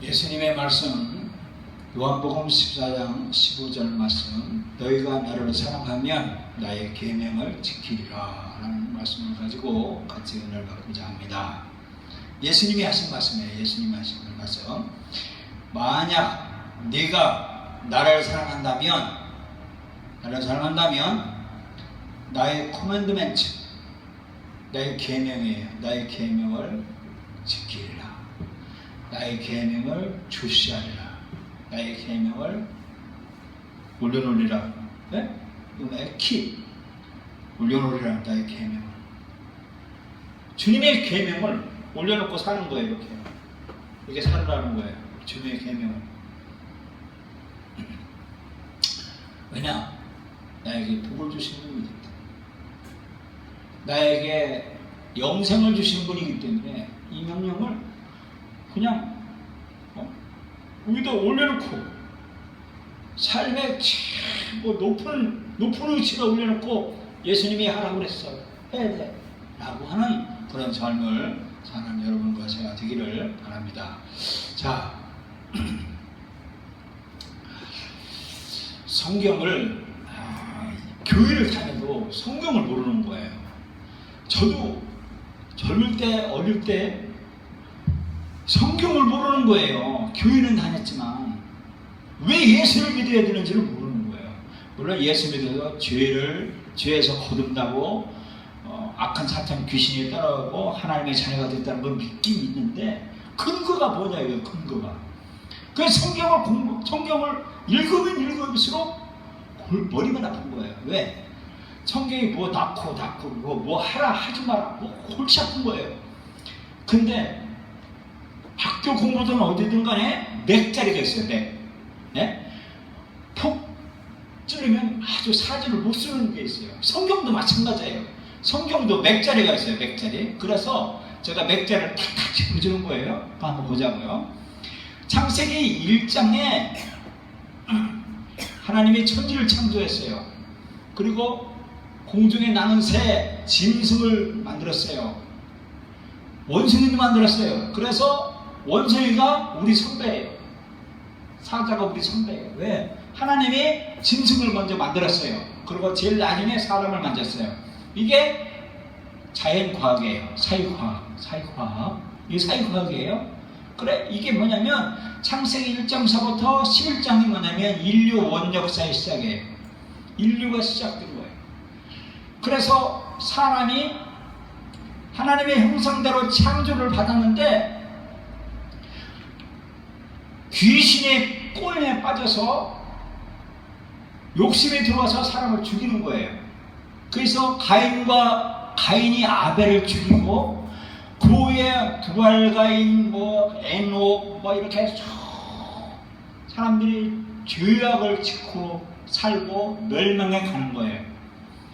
예수님의 말씀 요한복음 14장 15절 말씀, 너희가 나를 사랑하면 나의 계명을 지키리라 라는 말씀을 가지고 같이 은혜를 받고자 합니다. 예수님이 하신 말씀이에요. 예수님이 하신 말씀. 만약 네가 나를 사랑한다면 나의 코맨드멘트, 나의 계명이에요. 나의 계명을 지키리라. 나의 계명을 주시하리라. 나의 계명을 올려놓으리라. 네? 나의 키 올려놓으리라. 나의 계명을. 주님의 계명을 올려놓고 사는 거예요. 이렇게. 이게 살으라는 거예요. 주님의 계명을. 왜냐? 나에게 복을 주신 분이기 때문에, 나에게 영생을 주신 분이기 때문에 이 명령을 그냥 여기다 올려놓고 삶의 최고 높은 의치가 올려놓고 예수님이 하라고 그랬어요. 해야 돼 라고 하는 그런 삶을 사는 여러분과 제가 되기를 바랍니다. 자, 성경을 교회를 다녀도 성경을 모르는 거예요. 저도 젊을 때, 어릴 때 성경을 모르는 거예요. 교회는 다녔지만 왜 예수를 믿어야 되는지를 모르는 거예요. 물론 예수 믿어서 죄에서 거듭나고 악한 사탄 귀신이 따라오고 하나님의 자녀가 됐다는 걸 믿긴 있는데 근거가 뭐냐 이거예요. 근거가. 그래서 성경을 읽으면 읽을수록 머리가 나쁜 거예요. 왜? 성경이 뭐 낳고 뭐 하라 하지 마라 뭐 골치 아픈 거예요. 근데 학교 공부든 어디든 간에 맥자리가 있어요. 맥. 네? 폭 찌르면 아주 사지를 못 쓰는 게 있어요. 성경도 마찬가지예요. 성경도 맥자리가 있어요. 맥자리. 그래서 제가 맥자리를 탁탁 짚어주는 거예요. 한번 보자고요. 창세기 1장에 하나님이 천지를 창조했어요. 그리고 공중에 나는 새 짐승을 만들었어요. 원숭이도 만들었어요. 그래서 원숭이가 우리 선배예요. 사자가 우리 선배예요. 왜? 하나님이 짐승을 먼저 만들었어요. 그리고 제일 나중에 사람을 만졌어요. 이게 자연과학이에요. 사회과학. 이게 사회과학이에요. 그래, 이게 뭐냐면 창세기 1장서부터 11장이 뭐냐면 인류 원역사의 시작이에요. 인류가 시작된 거예요. 그래서 사람이 하나님의 형상대로 창조를 받았는데 귀신의 꼬임에 빠져서 욕심이 들어와서 사람을 죽이는 거예요. 그래서 가인이 아벨을 죽이고 그 후에 두발가인 에녹 이렇게 사람들이 죄악을 짓고 살고 멸망해 가는 거예요.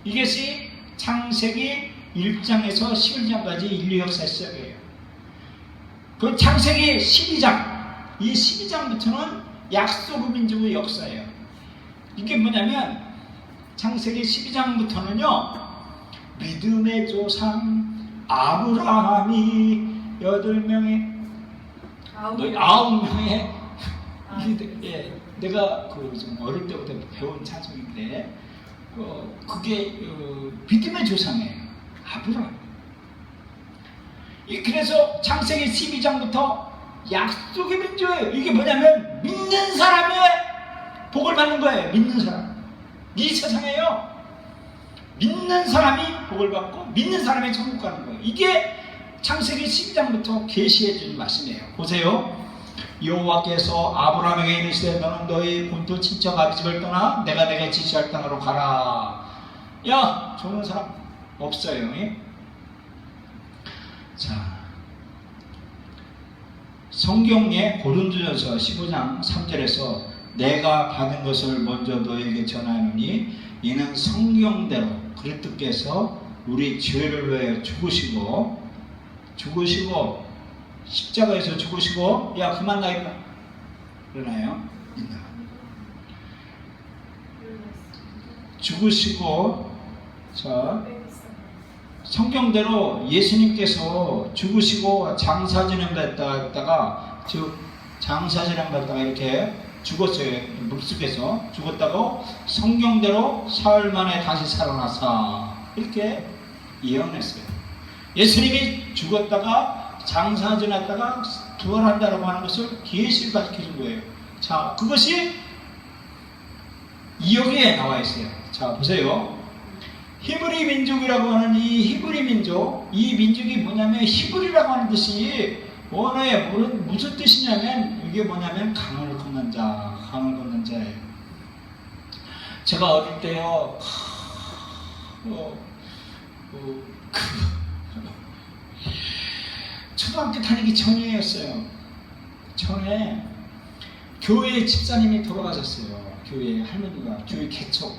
이것이 창세기 1장에서 11장까지 인류 역사 시작이에요. 그 창세기 12장, 이 12장부터는 약속의 민족의 역사예요. 이게 뭐냐면 창세기 12장부터는요 믿음의 조상 아브라함이 8명의 9명의 내가 좀 어릴 때부터 배운 찬송인데 그게 믿음의 조상이에요. 아브라함. 그래서 창세기 12장부터 약속의 민족이에요. 이게 뭐냐면 믿는 사람의 복을 받는 거예요. 믿는 사람. 이 세상에요. 믿는 사람이 복을 받고 믿는 사람이 천국 가는 거예요. 이게 창세기 12장부터 계시해 주는 말씀이에요. 보세요. 여호와께서 아브라함에게 이르시되 너는 너희 본토 친척 아비집을 떠나 내가 내게 지시할 땅으로 가라. 야, 좋은 사람 없어요. 자, 성경에 고린도전서 15장 3절에서 내가 받은 것을 먼저 너에게 전하노니 이는 성경대로 그리스도께서 우리 죄를 위하여 죽으시고 십자가에서 죽으시고 야 그만 나 일어나요. 죽으시고 자 성경대로 예수님께서 죽으시고 장사 지낸다 했다가 즉 장사지랑 갔다가 이렇게 죽었어요. 물속에서 죽었다고 성경대로 사흘 만에 다시 살아나서 이렇게 예언했어요. 예수님이 죽었다가 장사 지났다가 부활한다라고 하는 것을 계시를 가르쳐준 거예요. 자, 그것이 여기에 나와 있어요. 자, 보세요. 히브리 민족이라고 하는 이 히브리 민족, 이 민족이 뭐냐면 히브리라고 하는 뜻이 원어에 무슨 뜻이냐면 이게 뭐냐면 강을 걷는 자, 강을 걷는 자예요. 제가 어릴 때요, 초등학교 다니기 전이었어요. 전에 교회 집사님이 돌아가셨어요. 교회 할머니가, 교회 개척.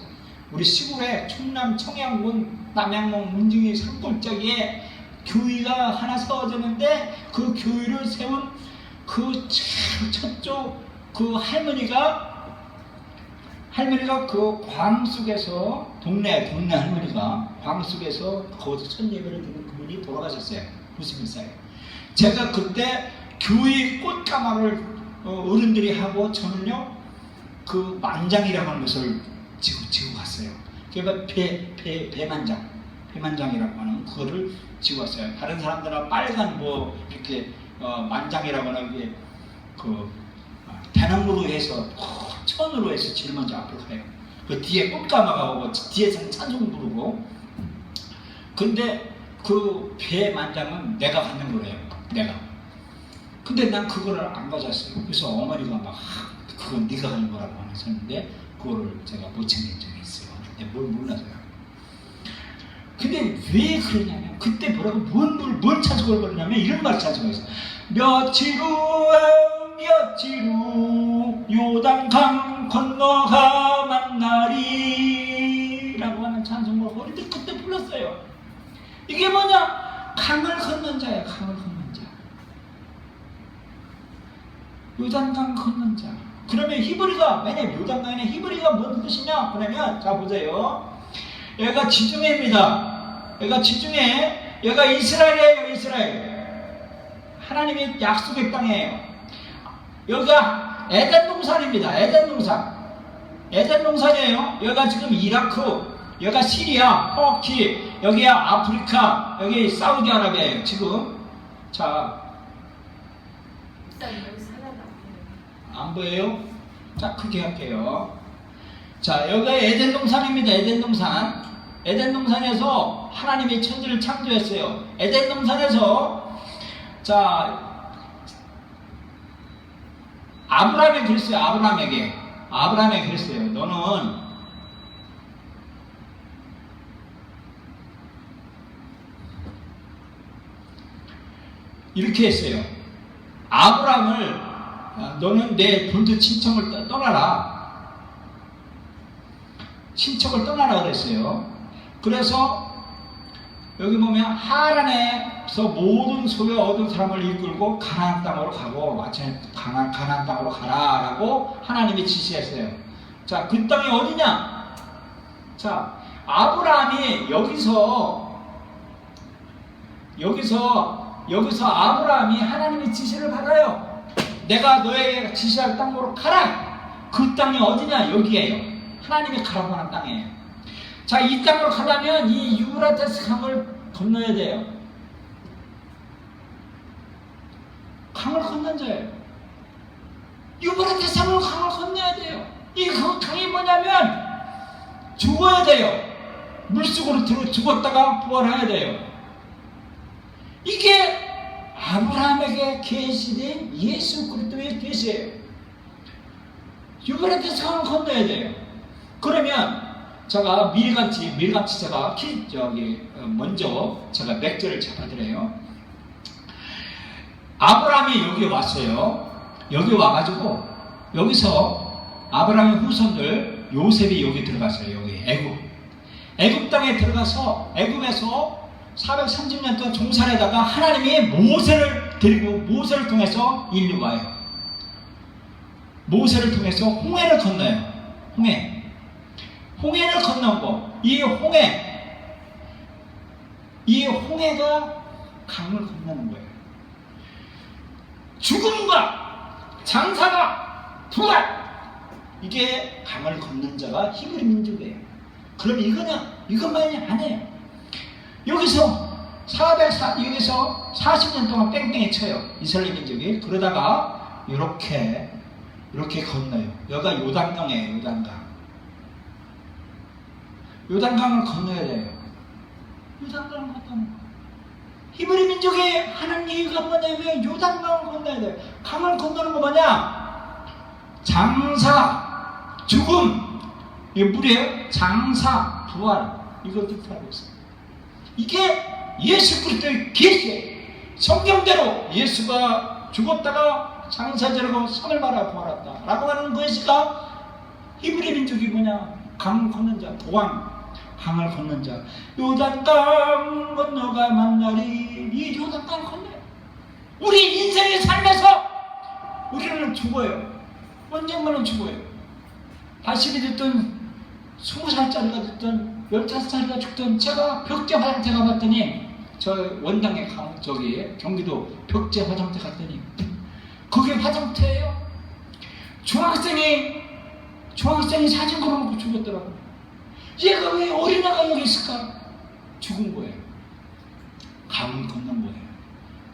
우리 시골에 충남 청양군 남양봉 문중리 산골짜기에 교회가 하나 세워졌는데 그 교회를 세운 그 첫쪽 그 할머니가 그 광 속에서 동네 할머니가 광 속에서 거기서 첫 예배를 드는 그분이 돌아가셨어요. 91살. 제가 그때 교회 꽃가마를 어른들이 하고 저는요 그 만장이라고 하는 것을 지고 갔어요. 그러니까 배만장이라고 하는 그거를 지고 왔어요. 다른 사람들은 빨간 뭐 이렇게 만장이라고 하는 게 그 대나무로 해서 천으로 해서 제일 먼저 앞으로 가요. 그 뒤에 꽃가마가 오고 뒤에서는 찬송 부르고. 근데 그 배만장은 내가 갖는 거래요. 내가. 근데 난 그거를 안 가졌어요. 그래서 어머니가 막 그건 네가 가는 거라고 하셨는데 그거를 제가 못 챙긴 적이 있어요. 근데 뭘 몰라서요. 근데 왜 그러냐면 그때 뭐라고 뭘 찬송을 그러냐면 이런 말을 찬송했어요. 며칠 후 요단강 건너가 만나리 라고 하는 찬송을 어릴 때 그때 불렀어요. 이게 뭐냐? 강을 건넌 자야. 강을 건넌 자. 요단강 건넌 자. 그러면 히브리가, 왜냐면 요단강에는 히브리가 뭔 뜻이냐? 그러면 자 보세요. 얘가 지중해입니다. 얘가 지중해. 얘가 이스라엘이에요. 이스라엘. 하나님의 약속의 땅이에요. 여기가 에덴 동산입니다. 에덴 동산. 에덴 동산이에요. 여기가 지금 이라크, 여기가 시리아, 터키, 여기가 아프리카, 여기 사우디아라비아예요. 지금. 자, 안 보여요? 자, 크게 할게요. 자, 여기가 에덴 동산입니다. 에덴 동산. 에덴 동산에서 하나님의 천지를 창조했어요. 에덴 동산에서 자 아브라함이 그랬어요. 아브라함에게 그랬어요. 너는 이렇게 했어요. 아브라함을 너는 내 본토 친척을 떠나라. 친척을 떠나라 그랬어요. 그래서 여기 보면 하란에서 모든 소유 얻은 사람을 이끌고 가나안 땅으로 가고 마침 가나안 땅으로 가라라고 하나님이 지시했어요. 자, 그 땅이 어디냐? 자, 아브라함이 여기서 아브라함이 하나님의 지시를 받아요. 내가 너에게 지시할 땅으로 가라. 그 땅이 어디냐? 여기에요. 하나님이 가라고 하는 땅이에요. 자, 이 땅으로 가려면 이 유브라테스 강을 건너야 돼요. 강을 건넌 자예요. 유브라테스 강을 건너야 돼요. 이 그 강이 뭐냐면 죽어야 돼요. 물속으로 죽었다가 부활해야 돼요. 이게 아브라함에게 계시된 예수 그리스도의 계시예요. 유브라테스 강을 건너야 돼요. 그러면 제가 밀같이 제가 먼저 제가 맥주를 잡아드려요. 아브라함이 여기 왔어요. 여기 와가지고 여기서 아브라함의 후손들 요셉이 여기 들어갔어요. 여기 애굽 땅에 들어가서 애굽에서 430년 동안 종살에다가 하나님이 모세를 통해서 인류가 와요. 모세를 통해서 홍해를 건너요. 홍해를 건너고 이 홍해가 강을 건너는 거예요. 죽음과 장사가 부활. 이게 강을 걷는 자가 히브리 민족이에요. 그럼 이것만이 아니에요. 여기서 40년 동안 뺑뺑이 쳐요. 이스라엘 민족이. 그러다가 이렇게 건너요. 여기가 요단강이에요. 요단강을 건너야 돼요. 요단강을 건너는 거. 히브리 민족이 하는 이유가 뭐냐면 요단강을 건너야 돼요. 강을 건너는 거 뭐냐? 장사, 죽음, 이게 물이에요. 장사, 부활, 이걸 뜻하고 있어요. 이게 예수 그리스도의 계시예요. 성경대로 예수가 죽었다가 장사절하고 산을 말아 부활했다 라고 하는 것이가 히브리 민족이 뭐냐? 강 건넌 자, 강을 건넌 자. 요단강 건너가 만나리. 이 요단강 건너요. 우리 인생의 삶에서 우리는 죽어요. 언젠가는 죽어요. 80이 됐든 20살짜리가 됐든 15살이가 죽든 제가 벽제 화장대 가봤더니 저 원당에 경기도 벽제 화장대 갔더니 그게 화장대예요. 중학생이 사진 걸어놓고 죽었더라고. 얘가 왜 어린아가 여기 있을까? 죽은 거예요. 강을 건넌 거예요.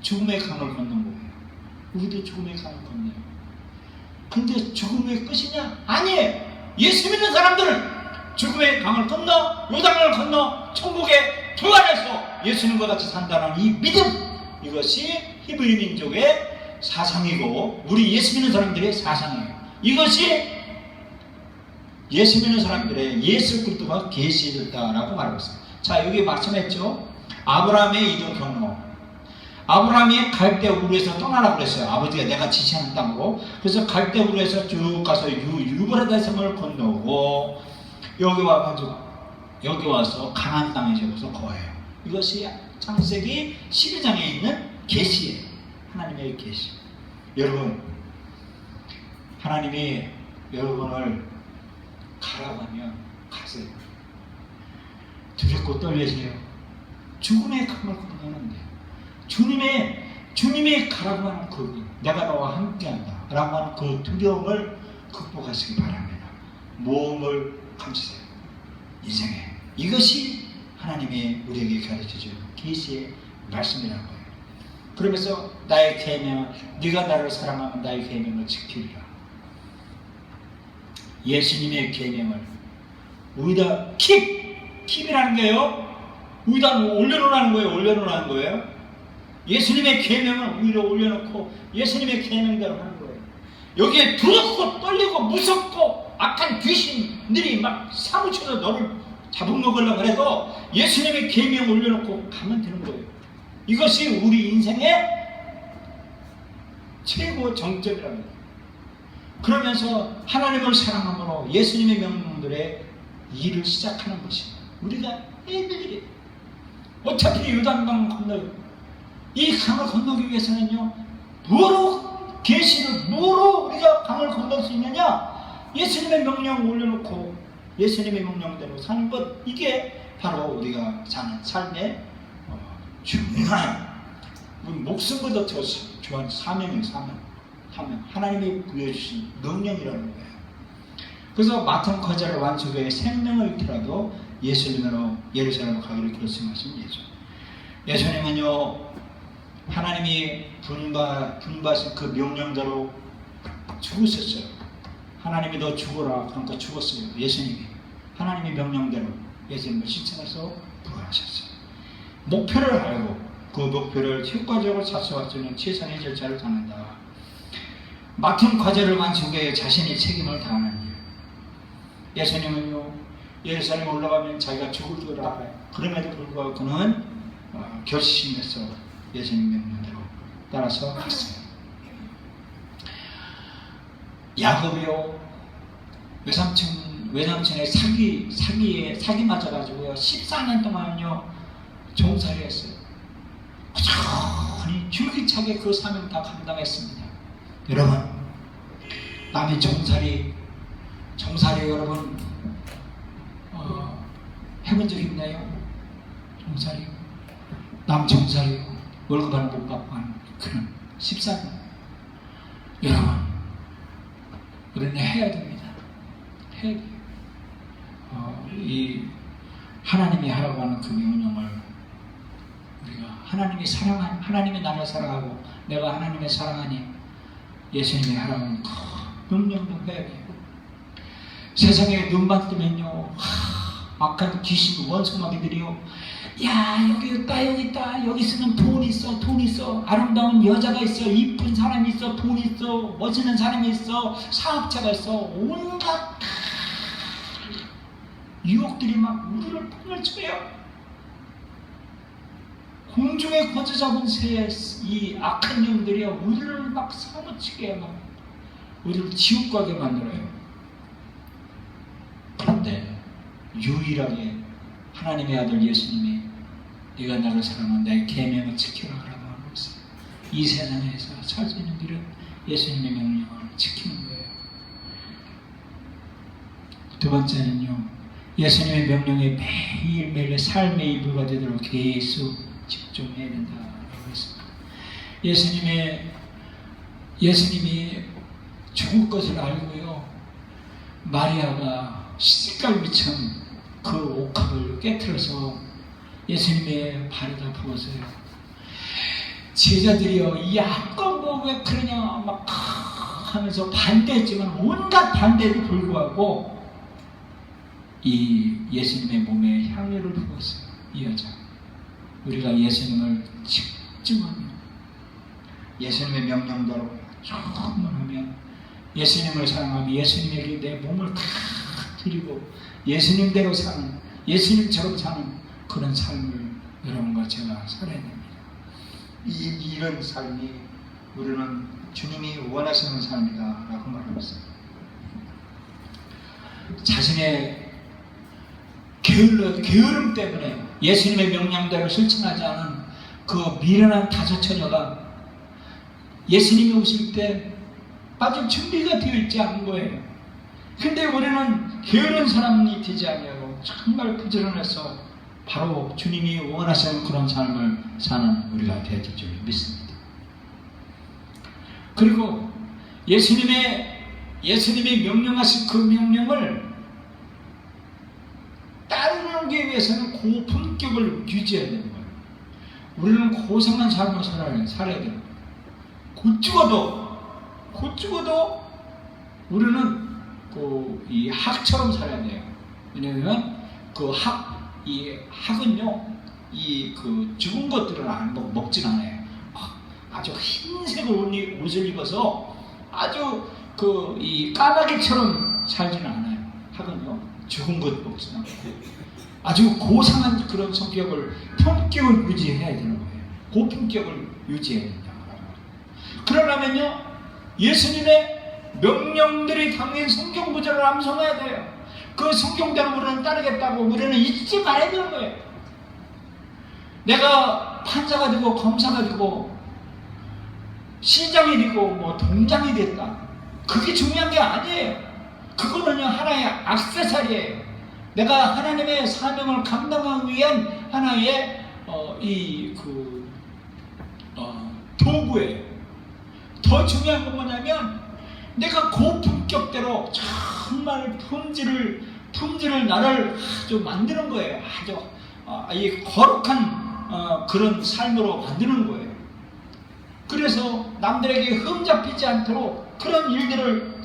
죽음의 강을 건넌 거예요. 우리도 죽음의 강을 건너요. 근데 죽음의 끝이냐? 아니에요. 예수 믿는 사람들은 죽음의 강을 건너, 요단강을 건너 천국에 부활해서 예수님과 같이 산다는 이 믿음, 이것이 히브리 민족의 사상이고 우리 예수 믿는 사람들의 사상이에요. 이것이 예수 믿는 사람들의 예수 그리스도가 계시됐다라고 말하고 있어요. 자, 여기 말씀했죠. 아브라함의 이동 경로. 아브라함이 갈대우르에서 떠나라고 그랬어요. 아버지가 내가 지시하는 땅으로. 그래서 갈대우르에서 쭉 가서 유브라데 섬을 건너고 여기 와서 가나안 땅에 접어서 거해요. 이것이 창세기 12장에 있는 계시예요. 하나님의 계시. 여러분, 하나님이 여러분을 가라고 하면 가세요. 두렵고 떨리세요. 죽음의 강을 건너는데 주님의 가라고 하는 그 내가 너와 함께한다 라고 하는 그 두려움을 극복하시기 바랍니다. 모험을 감추세요. 인생에 이것이 하나님이 우리에게 가르쳐준 계시의 말씀이라고 해요. 그러면서 나의 계명, 네가 나를 사랑하면 나의 계명을 지키리라. 예수님의 계명을 위에다 킵이라는 게요. 위에다 올려놓으라는 거예요. 예수님의 계명을 위로 올려놓고 예수님의 계명대로 하는 거예요. 여기에 두렵고 떨리고 무섭고 악한 귀신들이 막 사무쳐서 너를 잡아먹으려고 해도 예수님의 계명 올려놓고 가면 되는 거예요. 이것이 우리 인생의 최고 정점이랍니다. 그러면서 하나님을 사랑함으로 예수님의 명령들의 일을 시작하는 것입니다. 우리가 해야 될 일이에요. 어차피 요단강 건너요. 이 강을 건너기 위해서는요, 뭐로 계시를 뭐로 우리가 강을 건널 수 있느냐? 예수님의 명령을 올려놓고 예수님의 명령대로 사는 것, 이게 바로 우리가 사는 삶의 중요한 목숨보다 더 중요한 사명이에요. 사명. 하나님이 부여주신 명령이라는 거예요. 그래서 마탄 과자를 완수해 생명을 잃더라도 예수님으로 예루살렘을 가기를 결심하신 예수. 예수님은요, 하나님이 분바하신 그 명령대로 죽으셨어요. 하나님이 너 죽어라 그러니까 죽었어요. 예수님이 하나님의 명령대로 예수님을 실천해서 부활하셨어요. 목표를 알고 그 목표를 효과적으로達成할 수 있는 최선의 절차를 당한다. 맡은 과제를 완수하기에 자신이 책임을 다하는 일. 예수님은요, 예루살렘에 올라가면 자기가 죽을 줄 알아요. 그럼에도 불구하고 그는 결심해서 예수님 명령대로 따라서 갔어요. 야곱이요, 외삼촌의 사기 맞아가지고요, 14년 동안요 종살이 했어요. 꾸준히 줄기차게 그 사명 다 감당했습니다. 여러분, 남의 종살이 여러분 해본 적 있나요? 종살이, 남 종살이 월급 하나 못 받고 하는 그런 14년. 여러분, 우리는 해야 됩니다. 해야 돼요. 이 하나님이 하라고 하는 그 명령을 우리가 하나님이 나를 사랑하고 내가 하나님을 사랑하니 예수님이 하라고 하는 그 명령도 해야 돼요. 세상에 눈만 뜨면요, 악한 귀신 원수마귀들이요, 야 여기 있다 여기 있다, 여기 있으면 돈 있어 돈 있어, 아름다운 여자가 있어, 이쁜 사람이 있어, 돈 있어, 멋있는 사람이 있어, 사업자가 있어, 온갖 유혹들이 막 우리를 폰을 쳐요. 공중에 거저 잡은 새 이 악한 영들이요 우리를 막 사무치게 막 우리를 지옥 가게 만들어요. 그런데 유일하게 하나님의 아들 예수님이 네가 나를 사랑하면 내 계명을 지키라 라고 하고 있어요. 이 세상에서 살 수 있는 길은 예수님의 명령을 지키는 거예요. 두 번째는요, 예수님의 명령에 매일매일 삶의 일부가 되도록 계속 집중해야 된다고 했습니다. 예수님이 죽을 것을 알고요, 마리아가 시집갈비처럼 그 옥합을 깨트려서 예수님의 발에다 부었어요. 제자들이요, 야껏 왜 그러냐 막 하면서 반대했지만 온갖 반대에도 불구하고 이 예수님의 몸에 향유를 부었어요. 이 여자. 우리가 예수님을 집중하면, 예수님의 명령대로 조금만 예수님을 사랑하며 예수님에게 내 몸을 다 드리고 예수님대로 사는, 예수님처럼 사는 그런 삶을 여러분과 제가 살아야 됩니다. 이런 삶이 우리는 주님이 원하시는 삶이다 라고 말합니다. 자신의 게으름 때문에 예수님의 명령대로 실천하지 않은 그 미련한 다섯 처녀가 예수님이 오실 때 아직 준비가 되어 있지 않은 거예요. 근데 우리는 게으른 사람이 되지 않냐고 정말 부지런해서 바로 주님이 원하시는 그런 삶을 사는 우리가 되어야 될 줄 믿습니다. 그리고 예수님이 명령하신 그 명령을 따르기 위해서는 고품격을 유지해야 되는 거예요. 우리는 고상한 삶을 살아야 돼요. 곧 죽어도 우리는 이 학처럼 살아야 돼요. 왜냐하면 이 학은요, 죽은 것들을 안 먹진 않아요. 아주 흰색 옷을 입어서 아주 이 까마귀처럼 살지는 않아요. 학은요, 죽은 것 먹진 않고 아주 고상한 그런 품격을 유지해야 되는 거예요. 고품격을 유지해야 된다. 그러려면요, 예수님의 명령들이 담긴 성경 구절을 암송해야 돼요. 그 성경대로 우리는 따르겠다고 우리는 잊지 말아야 되는 거예요. 내가 판사가 되고 검사가 되고 시장이 되고 동장이 됐다, 그게 중요한 게 아니에요. 그거는요, 하나의 액세서리예요. 내가 하나님의 사명을 감당하기 위한 하나의 도구예요. 더 중요한 건 뭐냐면 내가 고품격대로 정말 품질을 나를 아주 만드는 거예요. 아주 이 거룩한 그런 삶으로 만드는 거예요. 그래서 남들에게 흠잡히지 않도록 그런 일들을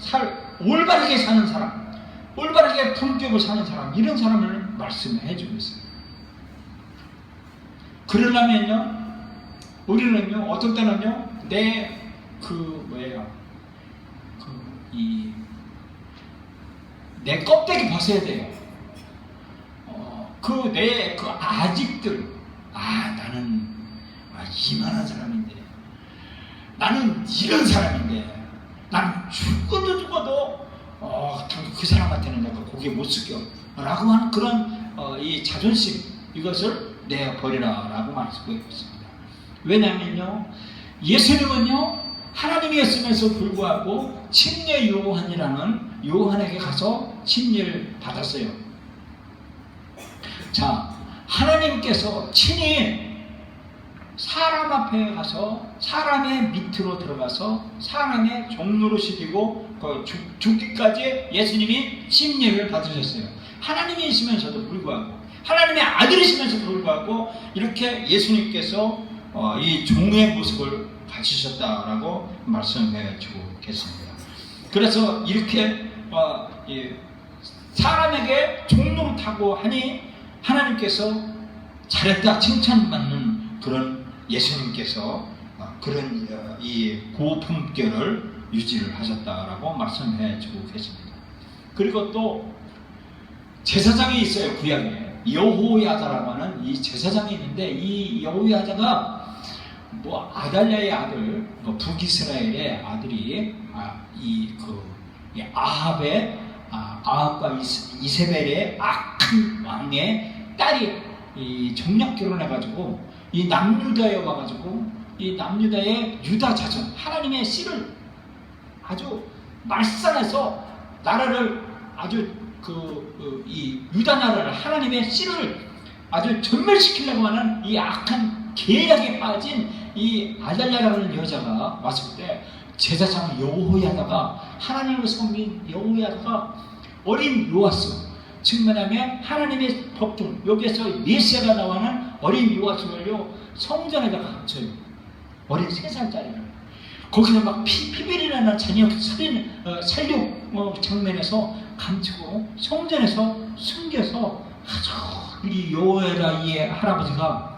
올바르게 사는 사람, 올바르게 품격을 사는 사람, 이런 사람을 말씀해 주고 있어요. 그러려면요, 우리는요, 어떤 때는요, 내 껍데기 벗어야 돼요. 내 아직들, 나는 이만한 사람인데, 나는 이런 사람인데, 나는 죽어도 그 사람한테는 내가 고개 못 숙여 라고 하는 그런 이 자존심, 이것을 내버리라 라고 말씀하고 있습니다. 왜냐하면요, 예수님은요, 하나님이었음에도 불구하고 침례 요한이라는 요한에게 가서 침례를 받았어요. 자, 하나님께서 친히 사람 앞에 가서 사람의 밑으로 들어가서 사람의 종로로 시키고 죽기까지 예수님이 십례를 받으셨어요. 하나님이시면서도 불구하고, 하나님의 아들이시면서도 불구하고 이렇게 예수님께서 이 종의 모습을 가지셨다라고 말씀해 주고 계십니다. 그래서 이렇게 사람에게 종로를 타고 하니 하나님께서 잘했다 칭찬받는 그런 예수님께서 그런 이 고품격을 유지를 하셨다라고 말씀해 주고 계십니다. 그리고 또 제사장이 있어요. 구약에 여호야다라고 하는 이 제사장이 있는데, 이 여호야다가 아달랴의 아들, 북이스라엘의 아들이 아합과 이세벨의 악한 왕의 딸이 정략 결혼해가지고 이 남유다에 와가지고 이 남유다의 유다 자손 하나님의 씨를 아주 말살해서 나라를 아주 이 유다 나라를 하나님의 씨를 아주 전멸시키려고 하는 이 악한 계략에 빠진 이 아달랴라는 여자가 왔을 때, 제사장 여호야다가 하나님을 섬긴 여호야다가 어린 요아스, 즉 뭐냐면 하나님의 법중, 여기에서 메시아가 나오는 어린 요아스를요 성전에다가 감춰요. 어린 3살짜리를 거기서 막 피비리 나는 살육 장면에서 감추고 성전에서 숨겨서 아주 이 여호야다 이 할아버지가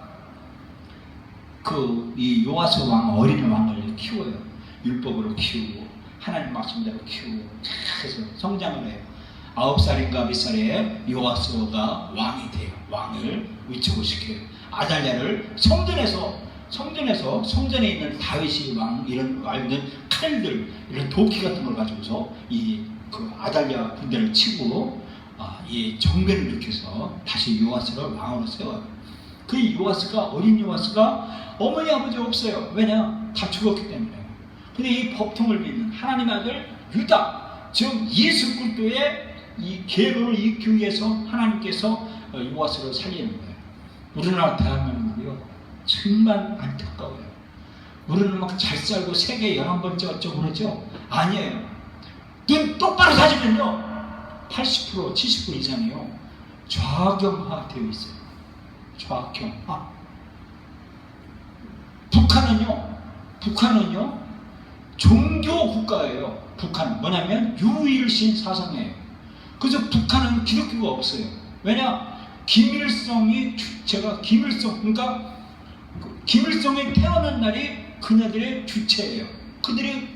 이 요아스 왕, 어린 왕을 키워요. 율법으로 키우고 하나님 말씀대로 키우고 그래서 성장을 해요. 9살인가 몇 살에 요아스가 왕이 돼요. 왕을 위축을 시켜요. 아달랴를 성전에 있는 다윗이 왕 이런 알던 칼들, 이런 도끼 같은 걸 가지고서 아달랴 군대를 치고 이 정변을 일으켜서 다시 요아스를 왕으로 세워요. 그 어린 요아스가 어머니 아버지 없어요. 왜냐? 다 죽었기 때문에. 근데 이 법통을 믿는 하나님의 아들 유다, 즉 예수 그리스도의 이 계보를 잇기 위해서 하나님께서 요아스를 살리는 거예요. 우리나라 대한민국이요 정말 안타까워요. 우리는 막 잘 살고 세계 11번째 어쩌고 그러죠? 아니에요. 눈 똑바로 사지면요 80% 70% 이상이요 좌경화 되어 있어요. 좌경화. 북한은요 종교 국가예요. 북한은 뭐냐면 유일신 사상이에요. 그래서 북한은 기독교가 없어요. 왜냐? 김일성이 그러니까 김일성이 태어난 날이 그녀들의 주체예요. 그들이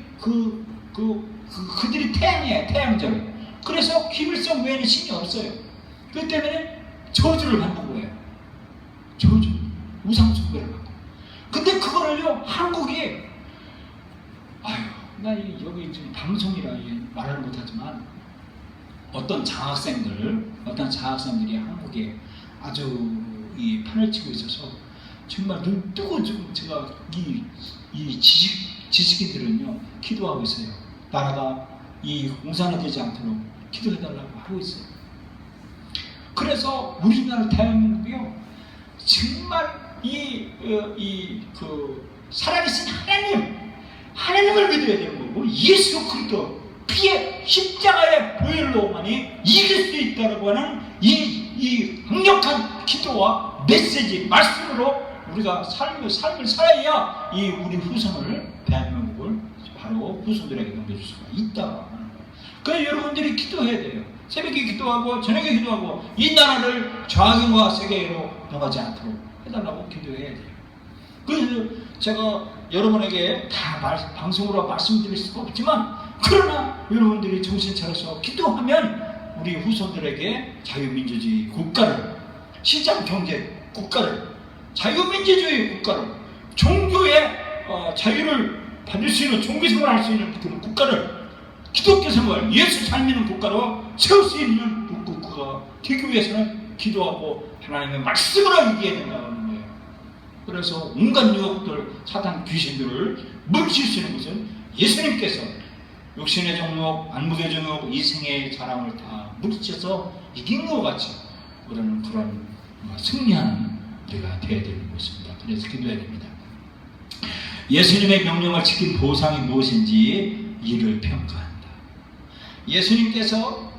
그들이 태양이에요. 태양절. 그래서 김일성 외에는 신이 없어요. 그렇기 때문에 저주를 받는 거예요. 저주, 우상 숭배를 받고. 근데 그거를요 한국이 나 여기 지금 방송이라 말을 못하지만 어떤 장학생들이 한국에 아주 이 판을 치고 있어서 정말 눈 뜨고 지금 제가 이 지식인들은요 기도하고 있어요. 나라가 이 공산화 되지 않도록 기도해달라고 하고 있어요. 그래서 우리나라 대한민국이요 정말 살아계신 하나님을 믿어야 되는 거고, 예수 그리스도 피의 십자가의 보혈로만이 이길 수 있다고 하는 이 강력한 기도와 메시지, 말씀으로 우리가 삶을 살아야 우리 후손을, 대한민국을 바로 후손들에게 넘겨줄 수가 있다고 하는 거예요. 그래서 여러분들이 기도해야 돼요. 새벽에 기도하고 저녁에 기도하고 이 나라를 좌경화 세계로 넘어가지 않도록 해달라고 기도해야 돼요. 그래서 제가 여러분에게 다 방송으로 말씀드릴 수가 없지만, 그러나 여러분들이 정신 차려서 기도하면 우리 후손들에게 자유민주주의 국가를, 시장경제 국가를, 자유민주주의 국가를, 종교의 자유를 받을 수 있는, 종교생활을 할 수 있는 그런 국가를, 기독교 생활, 예수 잘 믿는 국가로 세울 수 있는 국가가 되기 위해서는 기도하고 하나님의 말씀으로 이겨야 된다는 거예요. 그래서 온갖 유혹들, 사탄 귀신들을 물리칠 수 있는 것은 예수님께서 육신의 정욕, 안목의 정욕, 이생의 자랑을 다 물리쳐서 이긴 것 같이 우리는 그런 승리하는 우리가 되어야 되는 것입니다. 그래서 기도해야 됩니다. 예수님의 명령을 지킨 보상이 무엇인지 이를 평가한다. 예수님께서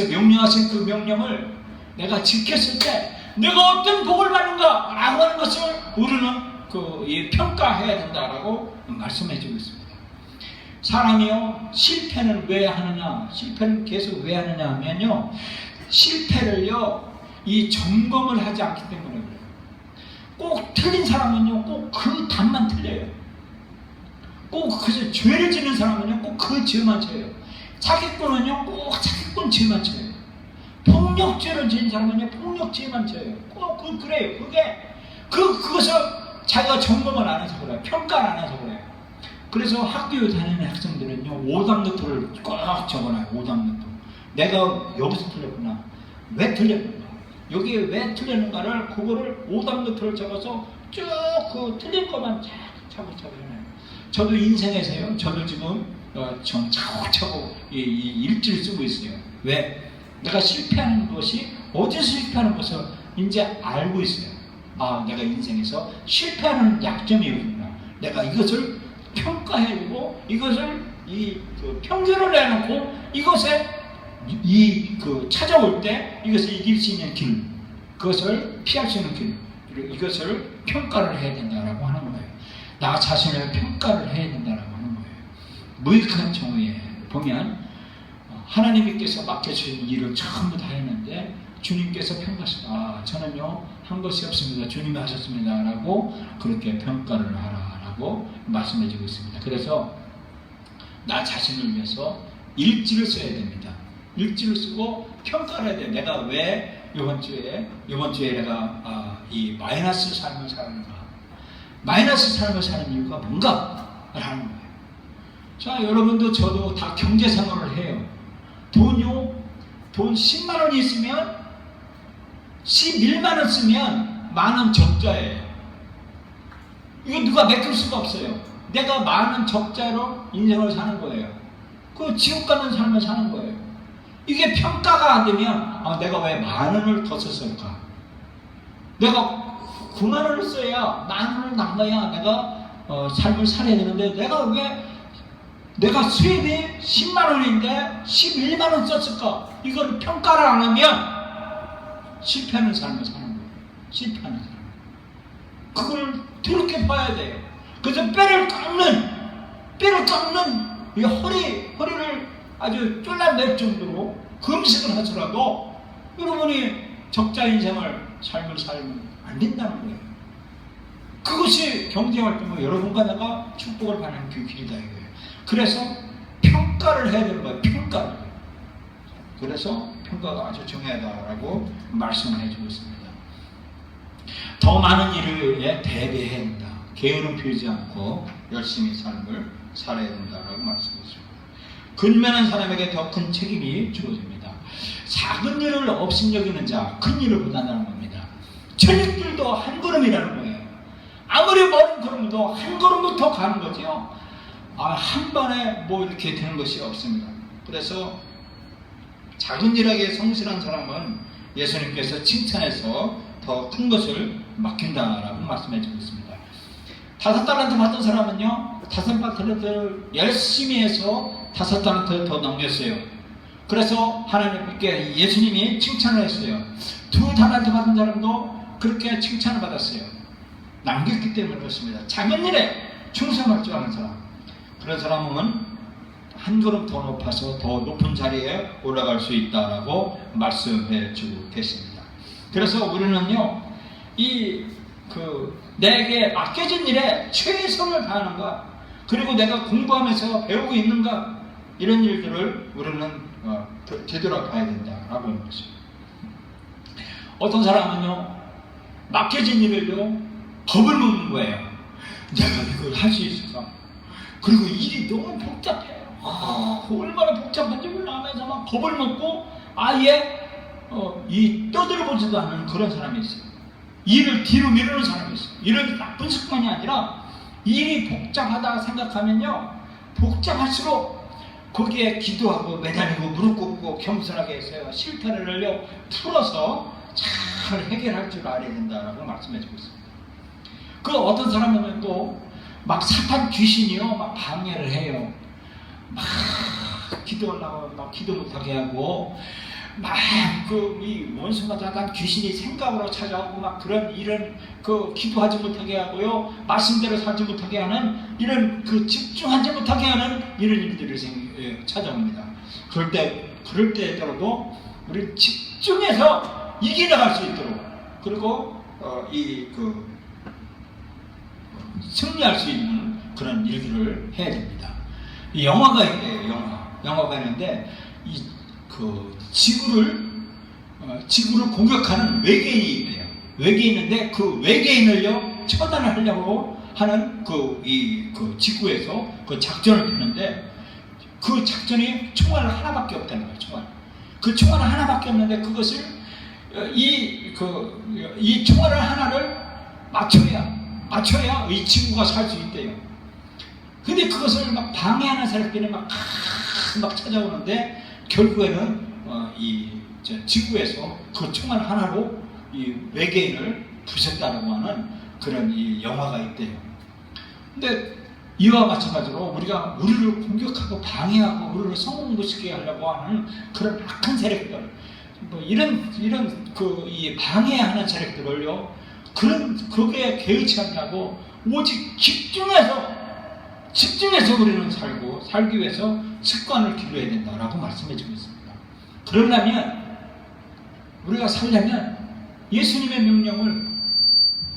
명령하신 그 명령을 내가 지켰을 때 내가 어떤 복을 받는가 라고 하는 것을 우리는 평가해야 된다라고 말씀해 주고 있습니다. 사람이요, 실패는 왜 하느냐, 실패는 계속 왜 하느냐 하면요, 실패를요, 이 점검을 하지 않기 때문에 그래요. 꼭 틀린 사람은요, 꼭 그 답만 틀려요. 꼭 그 죄를 짓는 사람은요, 꼭 그 죄만 쳐요. 사기꾼은요, 꼭 사기꾼 죄만 쳐요. 폭력죄를 지은 사람은요, 폭력죄만 쳐요. 꼭 그래요. 그것을 자기가 점검을 안 해서 그래요. 평가를 안 해서 그래요. 그래서 학교 다니는 학생들은요, 오답노트를 꼭 적어놔요. 오답노트. 내가 여기서 틀렸구나. 왜 틀렸는가? 여기에 왜 틀렸는가를, 그거를 오답노트를 적어서 쭉 그 틀린 것만 차곡차곡 해놔요. 저도 인생에서요, 저도 지금 전 차곡차곡 이 일지를 쓰고 있어요. 왜? 내가 실패하는 것이, 어디서 실패하는 것을 이제 알고 있어요. 아, 내가 인생에서 실패하는 약점이 있구나. 내가 이것을 평가해주고, 이것을 평균을 내놓고, 이것에 찾아올 때 이것을 이길 수 있는 길, 그것을 피할 수 있는 길, 그리고 이것을 평가를 해야 된다라고 하는 거예요. 나 자신을 평가를 해야 된다라고 하는 거예요. 무익한 정오에 보면 하나님께서 맡겨주신 일을 전부 다 했는데 주님께서 평가하시다. 아, 저는요 한 것이 없습니다. 주님이 하셨습니다. 라고 그렇게 평가를 하라라고 말씀해주고 있습니다. 그래서 나 자신을 위해서 일지를 써야 됩니다. 일지를 쓰고 평가를 해야 돼요. 내가 왜 이번 주에 내가 이 마이너스 삶을 사는가, 마이너스 삶을 사는 이유가 뭔가 라는 거예요. 자, 여러분도 저도 다 경제생활을 해요. 돈 10만 원이 있으면 11만 원 쓰면 만원 적자예요. 이거 누가 메꿀 수가 없어요. 내가 많은 적자로 인생을 사는 거예요. 그 지옥 가는 삶을 사는 거예요. 이게 평가가 안 되면 내가 왜 만 원을 더 썼을까? 내가 9만 원을 써야 만 원을 남아야 내가 삶을 살아야 되는데 내가 수입이 10만 원인데 11만 원 썼을까? 이걸 평가를 안 하면 실패하는 삶을 사는 거예요. 실패하는 삶. 그걸 그렇게 봐야 돼요. 그래서 뼈를 깎는 이 허리를 아주 쫄라낼 정도로 금식을 하더라도 여러분이 적자 인생을 삶을 살면 안 된다는 거예요. 그것이 경제활동은 여러분과 내가 축복을 받는 그 길이다 이거예요. 그래서 평가를 해야 되는 거예요. 평가를. 그래서 평가가 아주 중요하다라고 말씀을 해주고 있습니다. 더 많은 일에 대비해야 된다. 게으름 피우지 않고 열심히 삶을 살아야 된다라고 말씀하십니다. 근면한 사람에게 더 큰 책임이 주어집니다. 작은 일을 업신여기는 자 큰 일을 못한다는 겁니다. 저녁길도 한 걸음이라는 거예요. 아무리 먼 걸음도 한 걸음부터 가는 거죠. 한 번에 이렇게 되는 것이 없습니다. 그래서 작은 일에게 성실한 사람은 예수님께서 칭찬해서 더 큰 것을 맡긴다라고 말씀해 주고 있습니다. 5달란트 받은 사람은요, 5달란트를 열심히 해서 5달란트 더 넘겼어요. 그래서 하나님께 예수님이 칭찬을 했어요. 2달란트 받은 사람도 그렇게 칭찬을 받았어요. 남겼기 때문에 그렇습니다. 작은 일에 충성할 줄 아는 사람, 그런 사람은 한 걸음 더 높아서 더 높은 자리에 올라갈 수 있다라고 말씀해 주고 계십니다. 그래서 우리는요, 내게 맡겨진 일에 최선을 다하는가, 그리고 내가 공부하면서 배우고 있는가, 이런 일들을 우리는 되돌아봐야 된다라고 하는 것이죠. 어떤 사람은요, 맡겨진 일을요, 겁을 먹는 거예요. 내가 이걸 할 수 있을까? 그리고 일이 너무 복잡해요. 얼마나 복잡한지 몰라하면서 막 겁을 먹고 아예 떠들어보지도 않는 그런 사람이 있어요. 일을 뒤로 미루는 사람이 있어요. 이런 나쁜 습관이 아니라 일이 복잡하다 생각하면요, 복잡할수록 거기에 기도하고 매달리고 무릎 꿇고 겸손하게 해서요, 실패를 풀어서 잘 해결할 줄 알아야 된다라고 말씀해 주고 있습니다. 그 어떤 사람은 또 막 사탄 귀신이요 막 방해를 해요. 막 기도하려고 막 기도 못하게 하고 막 그 이 원수마다 귀신이 생각으로 찾아오고 막 이런 그 기도하지 못하게 하고요 말씀대로 살지 못하게 하는 이런 그 집중하지 못하게 하는 이런 일들이 찾아옵니다. 그럴 때더라도 우리 집중해서 이겨나갈 수 있도록 그리고 승리할 수 있는 그런 일들을 해야 됩니다. 이 영화가 있대요. 영화가 있는데 지구를 공격하는 외계인이 있대요. 외계인인데 그 외계인을요 처단을 하려고 하는 지구에서 그 작전을 폈는데 그 작전이 총알 하나밖에 없다는 거예요. 그 총알 하나밖에 없는데 그것을 이 총알 하나를 맞춰야 이 지구가 살 수 있대요. 근데 그것을 막 방해하는 사람들이 막 찾아오는데 결국에는 지구에서 그 총알 하나로 이 외계인을 부쉈다고 하는 그런 이 영화가 있대요. 근데 이와 마찬가지로 우리를 공격하고 방해하고 우리를 성공 못 시키게 하려고 하는 그런 악한 세력들, 이런 이 방해하는 세력들을요, 거기에 개의치 않냐고 오직 집중해서 우리는 살기 위해서 습관을 기르어야 된다라고 말씀해 주고 있습니다. 그러려면 우리가 살려면 예수님의 명령을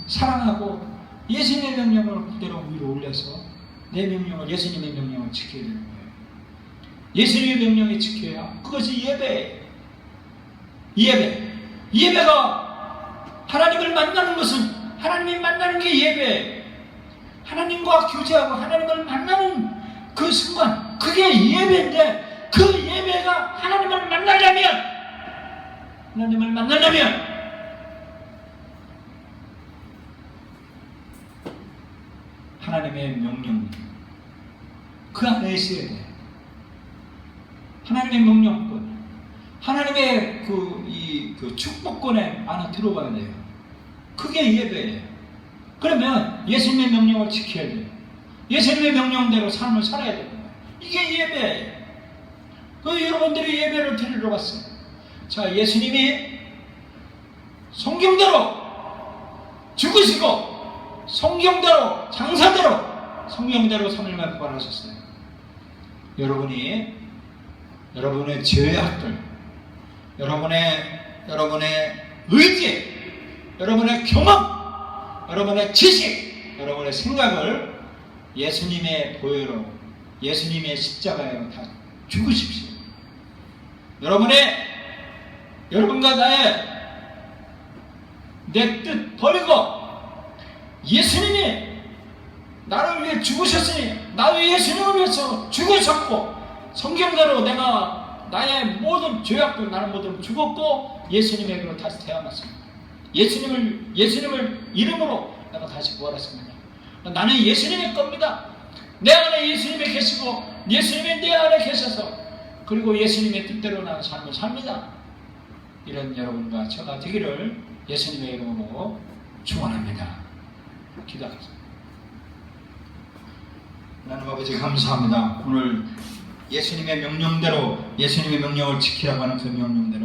사랑하고 예수님의 명령을 그대로 위로 올려서 예수님의 명령을 지켜야 되는 거예요. 예수님의 명령을 지켜야 그것이 예배가 하나님을 만나는 것은 하나님이 만나는 게 예배예요. 하나님과 교제하고 하나님을 만나는 그 순간 그게 예배인데 그 예배가 하나님을 만나려면 하나님의 명령 그 안에 있어야 돼요. 하나님의 명령권, 하나님의 그 축복권에 안에 들어가야 돼요. 그게 예배예요. 그러면 예수님의 명령을 지켜야 돼요. 예수님의 명령대로 삶을 살아야 돼요. 이게 예배예요. 여러분들이 예배를 드리러 왔어요. 자, 예수님이 성경대로 죽으시고 성경대로 성경대로 삶을 말씀하셨어요. 여러분의 죄악들, 여러분의 의지, 여러분의 경험, 여러분의 지식, 여러분의 생각을 예수님의 보혈로, 예수님의 십자가에 다 죽으십시오. 여러분과 내 뜻 버리고 예수님이 나를 위해 죽으셨으니 나도 예수님을 위해서 죽으셨고 성경대로 내가 나의 모든 죄악들 나는 모두 죽었고 예수님의 이름으로 다시 태어났습니다. 예수님을 이름으로 내가 다시 부활했습니다. 나는 예수님의 겁니다. 내 안에 예수님이 계시고 예수님이 내 안에 계셔서 그리고 예수님의 뜻대로 나는 삶을 삽니다. 이런 여러분과 저가 되기를 예수님의 이름으로 축원합니다. 기도하겠습니다. 하나님 아버지 감사합니다. 오늘 예수님의 명령대로 예수님의 명령을 지키라고 하는 그 명령대로